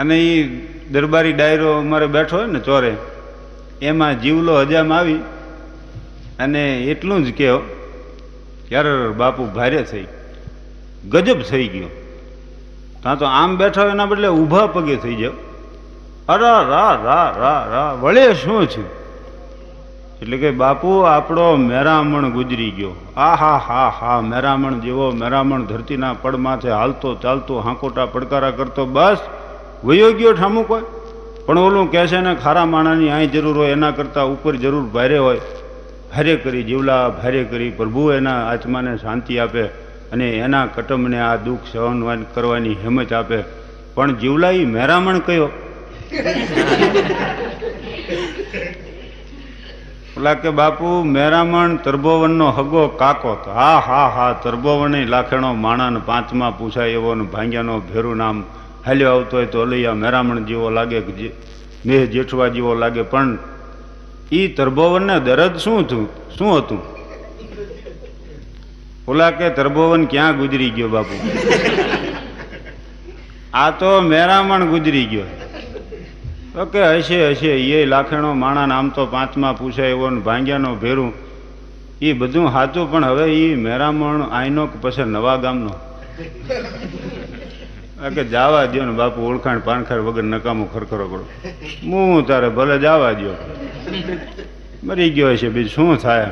અને એ દરબારી ડાયરો અમારે બેઠો હોય ને ચોરે, એમાં જીવલો હજામ આવી અને એટલું જ કહો યાર બાપુ ભારે થઈ ગજબ થઈ ગયો. ત્યાં તો આમ બેઠા એના બદલે ઊભા પગે થઈ જાવ. અરા રા રા રા રા વળે શું છે? એટલે કે બાપુ આપણો મેરામણ ગુજરી ગયો. આ હા હા હા, મેરામણ જેવો મેરામણ ધરતીના પડમાંથી હાલતો ચાલતો હાંકોટા પડકારા કરતો બસ વયો ગયો ઠામું કોઈ. પણ ઓલું કહે છે ને ખારા માણાની અહીં જરૂર હોય એના કરતાં ઉપર જરૂર ભારે હોય. ભારે કરી જીવલા ભારે કરી પ્રભુ એના આત્માને શાંતિ આપે અને એના કટમને આ દુઃખ સહન કરવાની હિંમત આપે. પણ જીવલા એ મેરામણ કયો? ઓલા કે બાપુ મેરામણ તરબોવનનો હગો કાકો. હા હા હા, તરબોવન લાખેણો માણાને પાંચમાં પૂછાય એવો ને ભાંગ્યાનો ભેરું નામ હાલ્યો આવતો હોય તો અલૈયા મેરામણ જેવો લાગે કે મેહ જેઠવા જેવો લાગે. પણ ઈ તરબોવનને દરદ શું હતું? ઓલા કે તરબોવન ક્યાં ગુજરી ગયો બાપુ? આ તો મેરામણ ગુજરી ગયો. ઓકે, હશે એ લાખેણો માણા આમ તો પાંચમાં પૂછાય એવો ને ભાંગ્યાનો ભેરું એ બધું સાચું. પણ હવે એ મેરામણ આઈનો કે પછી નવા ગામનો કે જવા દો ને બાપુ, ઓળખાણ પાણખાર વગર નકામું ખરખરો કરો. હું તારે ભલે જવા દો, મરી ગયો હશે બીજું શું થાય.